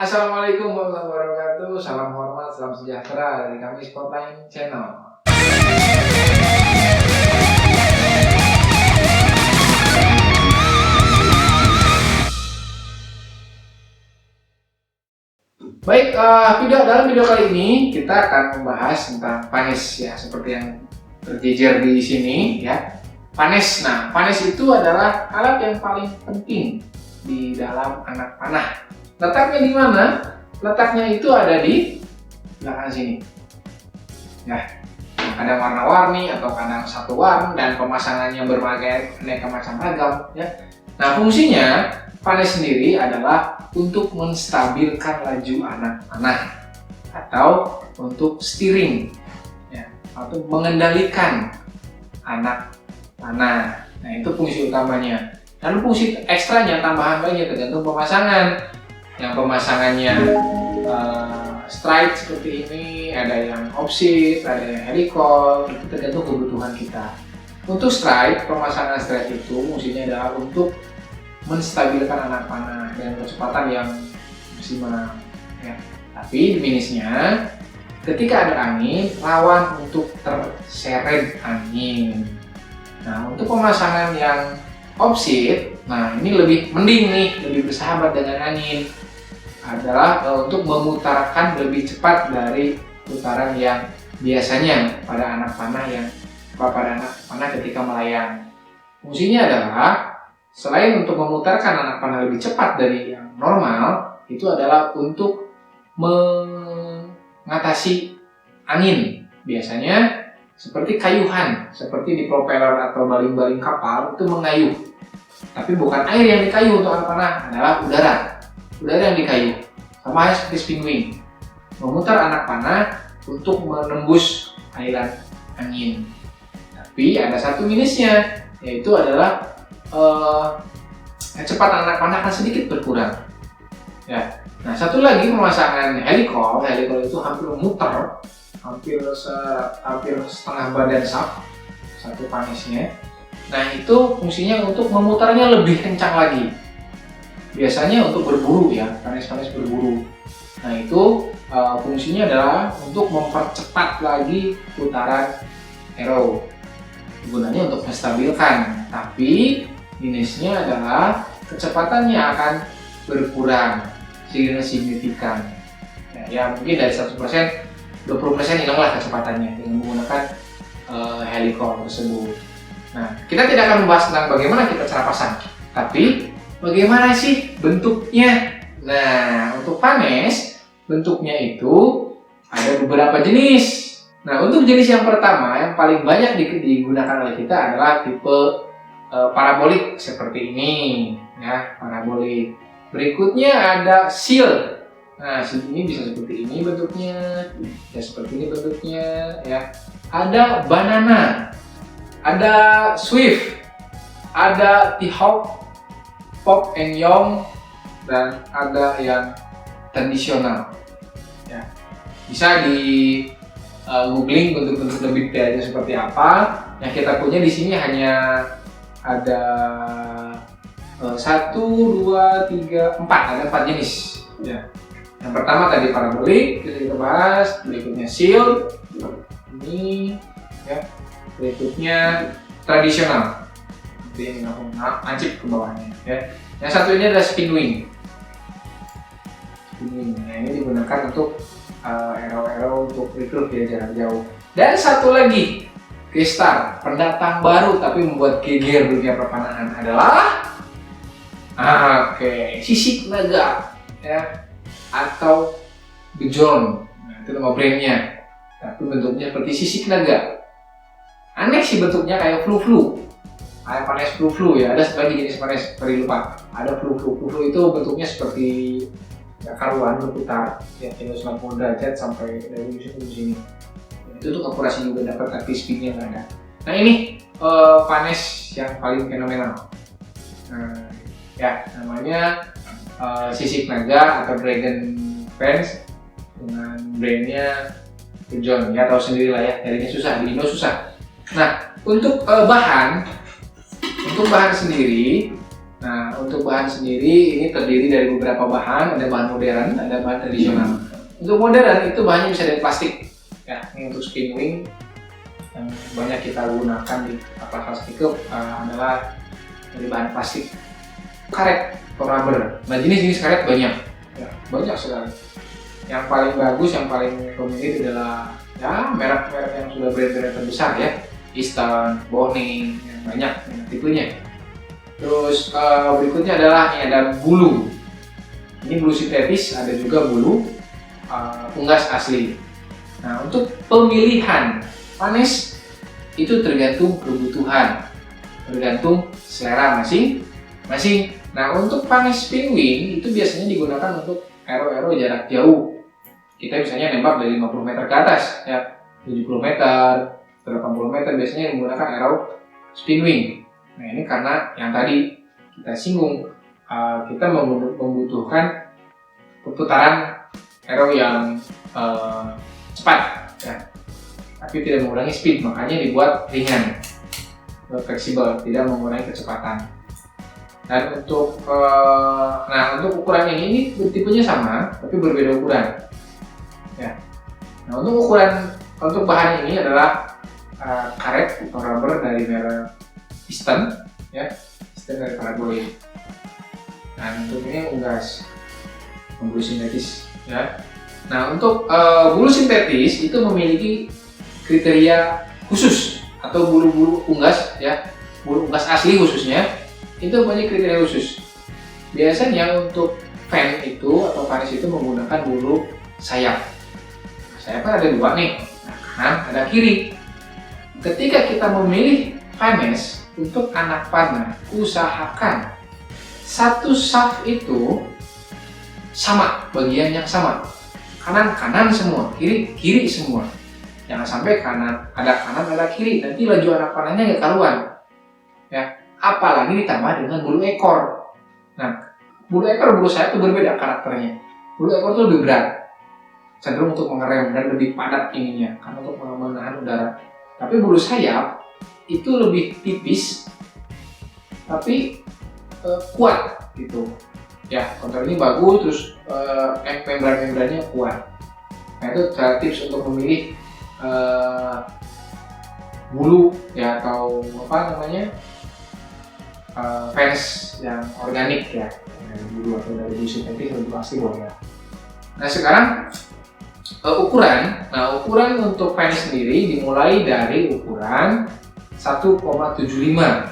Assalamualaikum warahmatullahi wabarakatuh. Salam hormat, salam sejahtera dari kami Spotline Channel. Baik, dalam video kali ini kita akan membahas tentang panes ya, seperti yang terjejer di sini ya. Panes. Nah, panes itu adalah alat yang paling penting di dalam anak panah. Letaknya di mana? Letaknya itu ada di belakang sini. Ya, kadang warna-warni atau kadang satu warna dan pemasangannya berbagai aneka macam ragam. Ya. Nah, fungsinya panes sendiri adalah untuk menstabilkan laju anak panah atau untuk steering, ya, atau mengendalikan anak panah. Nah, itu fungsi utamanya. Dan fungsi ekstranya, tambahan lainnya tergantung pemasangan. Yang pemasangannya straight seperti ini, ada yang offset, ada yang helical, itu tergantung kebutuhan kita. Untuk straight, pemasangan straight itu fungsinya adalah untuk menstabilkan anak panah dengan kecepatan yang maksimal. Ya. Tapi minusnya, ketika ada angin, rawan untuk terseret angin. Nah, untuk pemasangan yang offset, nah ini lebih mending nih, lebih bersahabat dengan angin, adalah untuk memutarkan lebih cepat dari putaran yang biasanya pada anak panah ketika melayang. Fungsinya adalah selain untuk memutarkan anak panah lebih cepat dari yang normal, itu adalah untuk mengatasi angin. Biasanya seperti kayuhan, seperti di propeller atau baling-baling kapal itu mengayuh. Tapi bukan air yang dikayuh untuk anak panah, adalah udara yang dikayuh. Sama halnya seperti spin wing, memutar anak panah untuk menembus aliran angin. Tapi ada satu minusnya, yaitu adalah kecepatan anak panah akan sedikit berkurang. Ya. Nah, satu lagi pemasangan helical itu hampir memutar, hampir setengah badan satu panesnya. Nah, itu fungsinya untuk memutarnya lebih kencang lagi. Biasanya untuk berburu ya, panes-panes berburu. Nah, itu fungsinya adalah untuk mempercepat lagi putaran arrow. Gunanya untuk menstabilkan, tapi minusnya adalah kecepatannya akan berkurang signifikan. Ya mungkin dari 100%, 20% hilanglah kecepatannya dengan menggunakan helical tersebut. Nah, kita tidak akan membahas tentang bagaimana kita cara pasang, tapi bagaimana sih bentuknya. Nah, untuk panes, bentuknya itu ada beberapa jenis. Nah, untuk jenis yang pertama, yang paling banyak digunakan oleh kita adalah tipe parabolik seperti ini, ya, parabolik. Berikutnya ada seal. Nah, seal ini bisa seperti ini bentuknya, ya seperti ini bentuknya, ya. Ada banana, ada swift, ada T-Hawk, Pop and Young, dan ada yang tradisional. Ya. Bisa di googling bentuk-bentuk lebih detailnya seperti apa. Yang kita punya di sini hanya ada 1, 2, 3, 4, ada 4 jenis. Ya. Yang pertama tadi parabolik, kita bahas. Berikutnya seal, ini, ya. Berikutnya tradisional, ini langsung ke bawahnya. Ya. Yang satu ini adalah spin wing. Nah, ini digunakan untuk arrow untuk recruit ya jarak jauh. Dan satu lagi, G-Star, pendatang baru tapi membuat geger dunia perpanahan adalah sisik naga, ya, atau bejon. Nah, itu nama brandnya. Tapi bentuknya seperti sisik naga. Aneh sih bentuknya, kayak flu-flu. Kayak panes flu-flu ya. Ada satu lagi jenis panes, lupa. Ada flu-flu. Flu-flu itu bentuknya seperti ya, karuan berputar, ya, 90 derajat sampai dari sini ke sini. Itu tuh akurasi juga dapat, tapi speednya nggak ada. Nah, ini panes yang paling fenomenal. Ya, namanya sisik naga atau dragon fans dengan brandnya John. Ya, tahu sendiri lah ya, nyarinya susah, di Indo susah. Nah, untuk bahan sendiri Nah, untuk bahan sendiri ini terdiri dari beberapa bahan, ada bahan modern, ada bahan tradisional. Untuk modern itu bahannya bisa dari plastik. Ya, ini untuk spin wing yang banyak kita gunakan di kapal plastik adalah dari bahan plastik. Karet atau rubber. Nah, jenis-jenis karet banyak. Ya, banyak sekali. Yang paling bagus, yang paling dominan adalah ya merek-merek yang sudah brand-brand terbesar ya, Eastern, Boning, yang banyak tipenya. Terus berikutnya adalah ini ada bulu. Ini bulu sintetis, ada juga bulu unggas asli. Nah, untuk pemilihan panes itu tergantung kebutuhan, tergantung selera masing-masing. Nah, untuk panes spin wing itu biasanya digunakan untuk aero jarak jauh. Kita misalnya nembak dari 50 meter ke atas, ya 70 meter, 80 meter biasanya menggunakan aero spin wing. Nah, ini karena yang tadi kita singgung, kita membutuhkan perputaran aero yang cepat, ya, tapi tidak mengurangi speed, makanya dibuat ringan, fleksibel, tidak mengurangi kecepatan. Dan untuk untuk ukuran ini tipenya sama, tapi berbeda ukuran. Ya. Nah, untuk bahan ini adalah karet atau rubber dari merek Eastern, ya, Eastern dari Paraguay. Nah, untuk ini unggas, bulu sintetis, ya. Nah, untuk bulu sintetis itu memiliki kriteria khusus atau bulu-bulu unggas, ya, bulu unggas asli khususnya itu banyak kriteria khusus. Biasanya untuk fan itu atau panes itu menggunakan bulu sayap. Sayap kan ada dua nih, kanan ada kiri. Ketika kita memilih panes untuk anak panah, usahakan satu shaft itu sama, bagian yang sama. Kanan semua, kiri semua. Jangan sampai kanan ada kiri, nanti laju anak panahnya nggak karuan. Ya, apalagi ditambah dengan bulu ekor. Nah, bulu sayap itu berbeda karakternya. Bulu ekor itu lebih berat, cenderung untuk mengerem dan lebih padat ininya karena untuk menahan udara. Tapi bulu sayap itu lebih tipis tapi kuat gitu. Ya, kontrol ini bagus, terus membran-membrannya kuat. Nah, itu cara tips untuk memilih bulu ya atau apa namanya fans yang organik ya, dari bulu atau dari bulu sintetis atau bulu asli boleh. Nah, sekarang ukuran untuk fans sendiri dimulai dari ukuran 1,75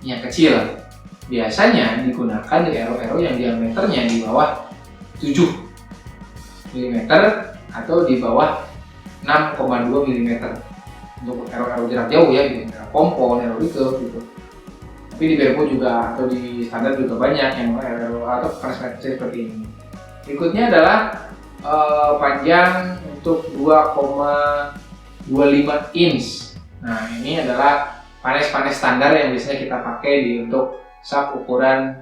yang kecil. Biasanya digunakan di aero yang diameternya di bawah 7 mm atau di bawah 6,2 mm untuk aero jarak jauh ya, gitu, aero kompon, aero recurve gitu. Tapi di Bermo juga atau di standar juga banyak yang aero atau panes kecil seperti ini. Berikutnya adalah panjang untuk 2,25 inch. Nah, ini adalah panes standar yang biasanya kita pakai untuk shaft ukuran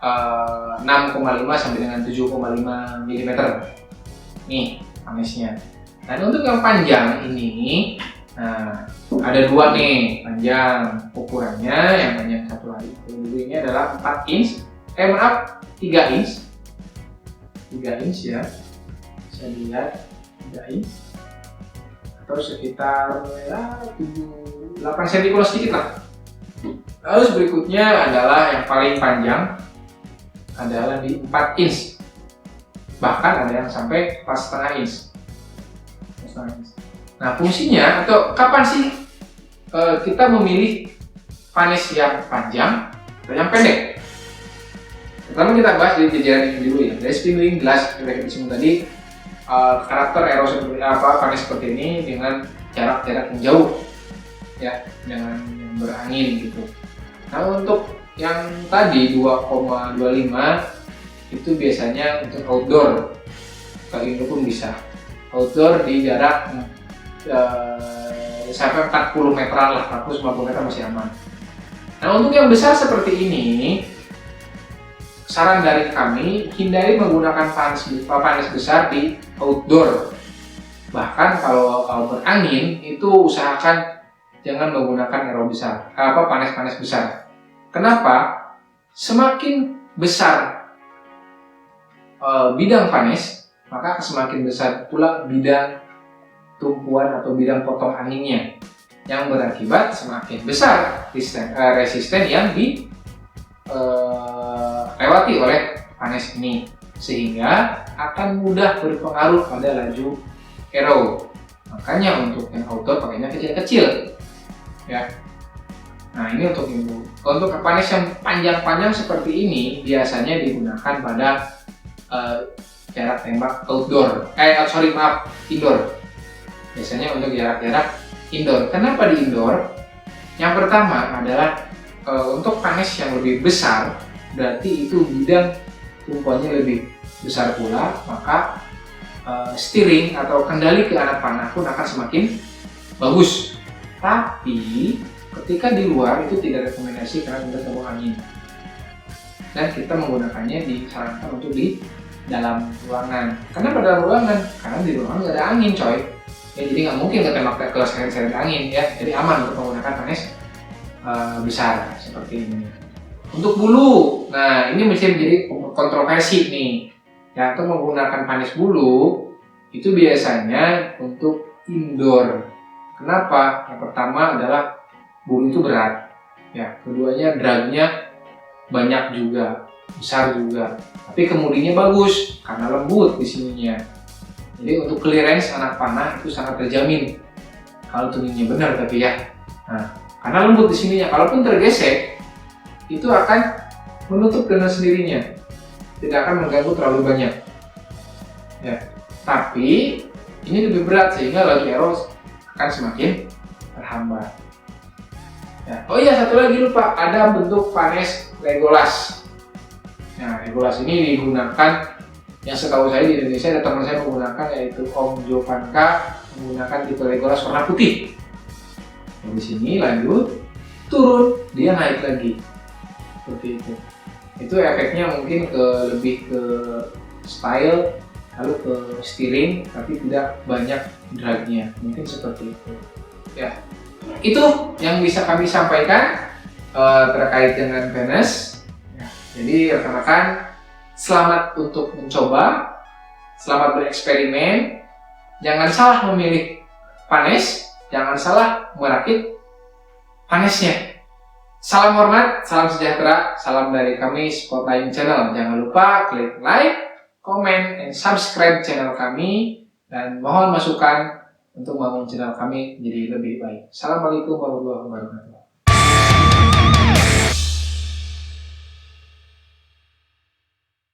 6,5 sampai dengan 7,5 mm. Nih panesnya. Dan untuk yang panjang ini, nah, ada dua nih panjang ukurannya. Yang panjang satu lagi ini adalah 4 inch, 3 inch. 3 inch ya, bisa dilihat 3 inch atau sekitar ya 8 cm kurang sedikit lah. Lalu berikutnya adalah yang paling panjang adalah di 4 inch, bahkan ada yang sampai 4,5 inch. Nah, fungsinya atau kapan sih kita memilih panes yang panjang atau yang pendek? Pertama kita bahas dari jajaran ini dulu ya. Dari spin wing, glass, tadi karakter aero seperti apa, panes seperti ini dengan jarak yang jauh ya, dengan yang berangin gitu. Nah, untuk yang tadi 2,25 itu biasanya untuk outdoor, kalau Indo pun bisa outdoor di jarak sampai 40 meteran lah, 40-50 meter masih aman. Nah, untuk yang besar seperti ini, saran dari kami hindari menggunakan panes besar di outdoor. Bahkan kalau berangin itu usahakan jangan menggunakan aero besar, panes besar. Kenapa? semakin besar bidang panes, maka semakin besar pula bidang tumpuan atau bidang potong anginnya, yang berakibat semakin besar resisten yang dilewati oleh panes ini, sehingga akan mudah berpengaruh pada laju aero. Makanya untuk yang outdoor pakainya kecil-kecil ya. Nah, ini untuk info. Untuk panes yang panjang-panjang seperti ini biasanya digunakan pada jarak tembak outdoor. Indoor. Biasanya untuk jarak-jarak indoor. Kenapa di indoor? Yang pertama adalah untuk panes yang lebih besar, berarti itu bidang tumpuannya lebih besar pula, maka steering atau kendali ke arah panah pun akan semakin bagus. Tapi ketika di luar itu tidak rekomendasi karena kita tabung angin, dan kita menggunakannya disarankan untuk di dalam ruangan. Kenapa dalam ruangan? Karena di ruangan nggak ada angin, coy. Ya, jadi nggak mungkin ketembak ke seret-seret angin ya. Jadi aman untuk menggunakan panes besar seperti ini. Untuk bulu, nah ini mesti menjadi kontroversi nih. Ya, untuk menggunakan panes bulu itu biasanya untuk indoor. Kenapa? Yang pertama adalah bulu itu berat. Ya, keduanya dragnya banyak juga, besar juga. Tapi kemudinya bagus karena lembut di sininya. Jadi untuk clearance anak panah itu sangat terjamin kalau tuningnya benar, tapi ya. Nah, karena lembut di sininya, kalaupun tergesek itu akan menutup dengan sendirinya, tidak akan mengganggu terlalu banyak. Ya, tapi ini lebih berat sehingga laju aero akan semakin terhambat. Ya. Oh iya, satu lagi lupa, ada bentuk panes Legolas. Nah, Legolas ini digunakan, yang setahu saya di Indonesia ada teman saya menggunakan, yaitu Om Jovanka menggunakan tipe Legolas warna putih. Nah, di sini lanjut turun, dia naik lagi seperti itu. Itu efeknya mungkin lebih ke style, lalu ke steering, tapi tidak banyak dragnya, mungkin seperti itu. Ya, itu yang bisa kami sampaikan terkait dengan panes. Ya, jadi rekan-rekan, selamat untuk mencoba, selamat bereksperimen, jangan salah memilih panes, jangan salah merakit panesnya. Salam hormat, salam sejahtera, salam dari kami Spotlight Channel. Jangan lupa klik like, comment, and subscribe channel kami, dan mohon masukan untuk membangun channel kami jadi lebih baik. Assalamualaikum warahmatullahi wabarakatuh.